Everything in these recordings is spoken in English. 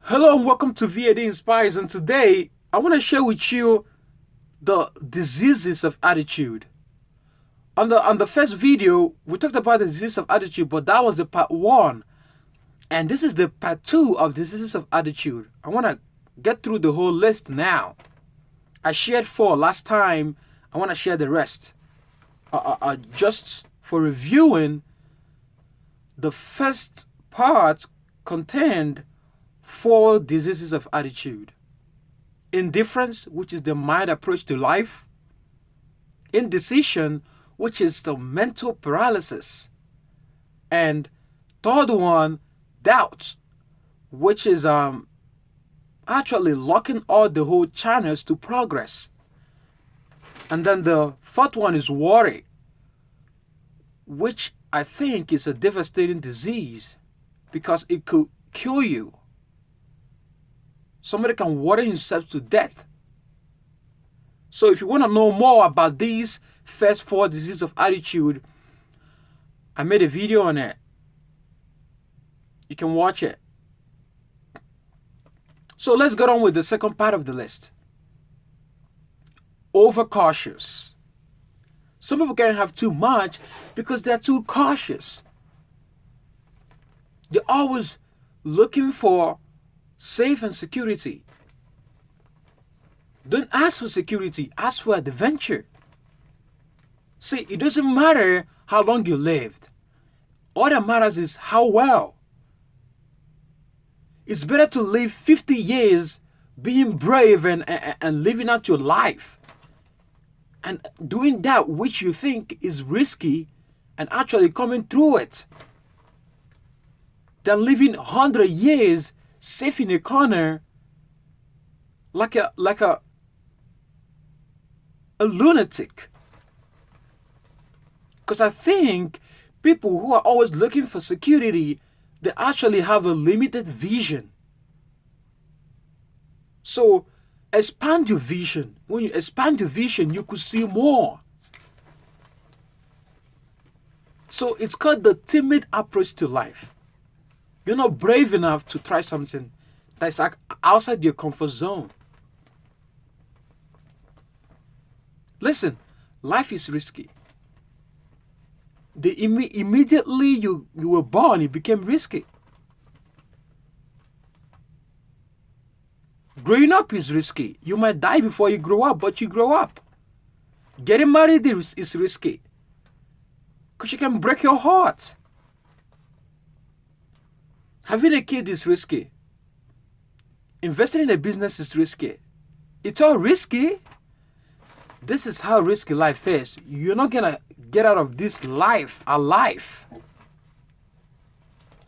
Hello and welcome to VAD Inspires, and today I want to share with you the diseases of attitude. On the first video, we talked about the disease of attitude, but that was the part one, and this is the part two of diseases of attitude. I want to get through the whole list now. I shared four last time. I want to share the rest. Just for reviewing, the first part contained four diseases of attitude: indifference, which is the mild approach to life; indecision, which is the mental paralysis; and third one, doubt, which is actually locking all the whole channels to progress. And then the fourth one is worry, which I think is a devastating disease because it could kill you. Somebody can worry himself to death. So if you want to know more about these first four diseases of attitude, I made a video on it. You can watch it. So let's get on with the second part of the list. Overcautious. Some people can have too much because they're too cautious. They're always looking for safe and security. Don't ask for security, ask for adventure. See, it doesn't matter how long you lived. All that matters is how well. It's better to live 50 years being brave and living out your life and doing that which you think is risky and actually coming through it than living 100 years safe in a corner like a lunatic. Because I think people who are always looking for security, they actually have a limited vision. So expand your vision. When you expand your vision, you could see more. So it's called the timid approach to life. You're not brave enough to try something that's outside your comfort zone. Listen, life is risky. Immediately you were born, it became risky. Growing up is risky. You might die before you grow up, but you grow up. Getting married is risky because you can break your heart. Having a kid is risky. Investing in a business is risky. It's all risky. This is how risky life is. You're not gonna get out of this life alive.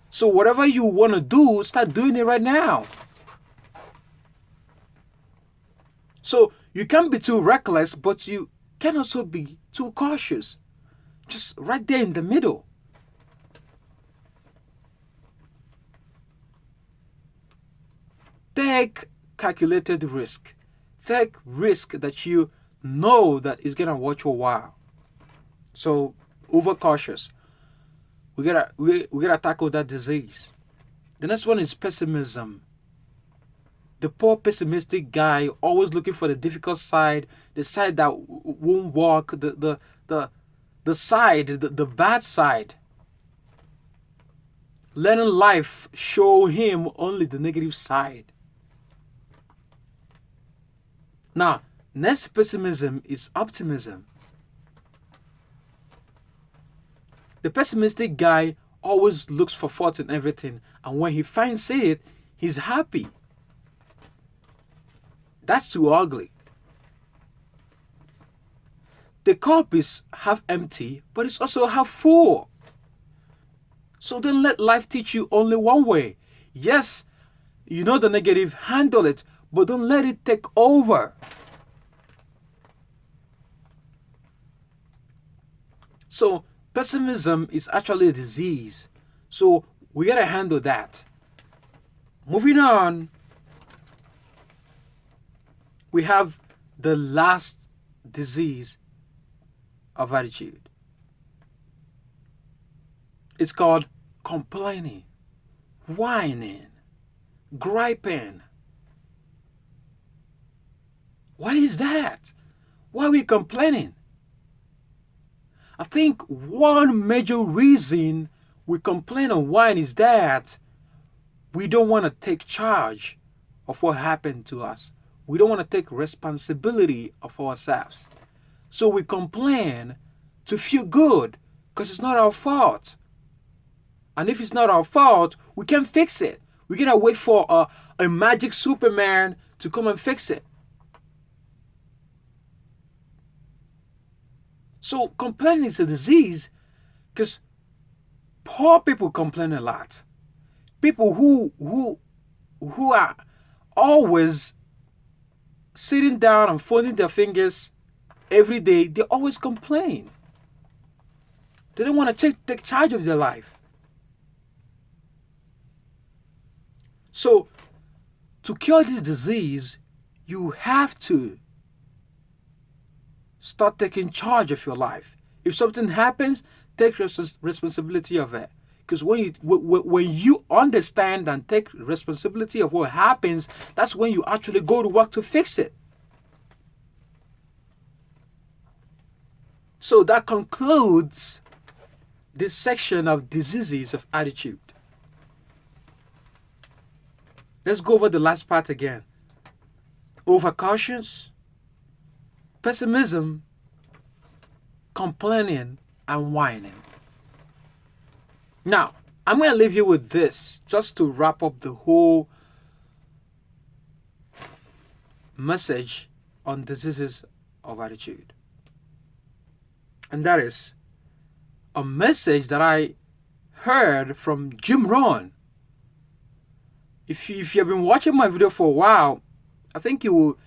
So whatever you want to do, start doing it right now. So you can't be too reckless, but you can also be too cautious. Just right there in the middle. Take calculated risk. Take risk that you know that is gonna watch you a while. So overcautious. We gotta tackle that disease. The next one is pessimism. The poor pessimistic guy always looking for the difficult side, the side that won't work, the side, the bad side. Letting life show him only the negative side. Now, next pessimism is optimism. The pessimistic guy always looks for fault in everything, and when he finds it, he's happy. That's too ugly. The cup is half empty, but it's also half full. So don't let life teach you only one way. Yes, you know the negative, handle it, but don't let it take over. So pessimism is actually a disease. So we gotta handle that. Moving on, we have the last disease of attitude. It's called complaining, whining, griping. Why is that? Why are we complaining? I think one major reason we complain and whine is that we don't want to take charge of what happened to us. We don't want to take responsibility of ourselves. So we complain to feel good because it's not our fault. And if it's not our fault, we can't fix it. We cannot wait for a magic Superman to come and fix it. So complaining is a disease because poor people complain a lot. People who are always sitting down and folding their fingers every day, they always complain. They don't want to take charge of their life. So to cure this disease, you have to start taking charge of your life. If something happens, take responsibility of it. Because when you understand and take responsibility of what happens, that's when you actually go to work to fix it. So that concludes this section of diseases of attitude. Let's go over the last part again. Overcautious, pessimism, complaining, and whining. Now, I'm going to leave you with this just to wrap up the whole message on diseases of attitude. And that is a message that I heard from Rohn. If you have been watching my video for a while, I think you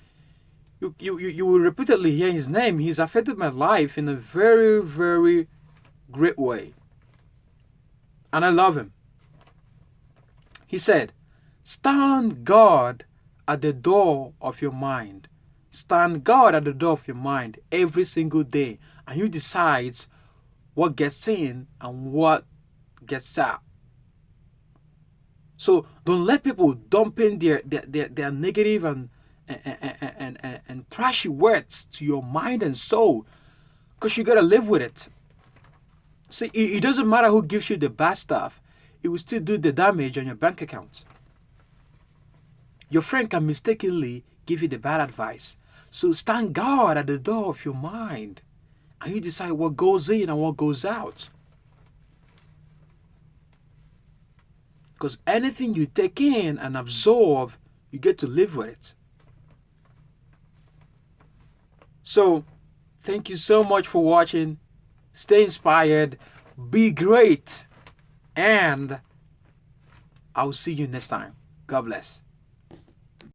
will repeatedly hear his name. He's affected my life in a very, very great way. And I love him. He said, stand guard at the door of your mind. Stand guard at the door of your mind every single day. And you decide what gets in and what gets out. So don't let people dump in their negative and trashy words to your mind and soul, because you gotta live with it. See, it doesn't matter who gives you the bad stuff, it will still do the damage on your bank account. Your friend can mistakenly give you the bad advice. So stand guard at the door of your mind, and you decide what goes in and what goes out. Because anything you take in and absorb, you get to live with it. So, thank you so much for watching. Stay inspired, be great, and I'll see you next time. God bless.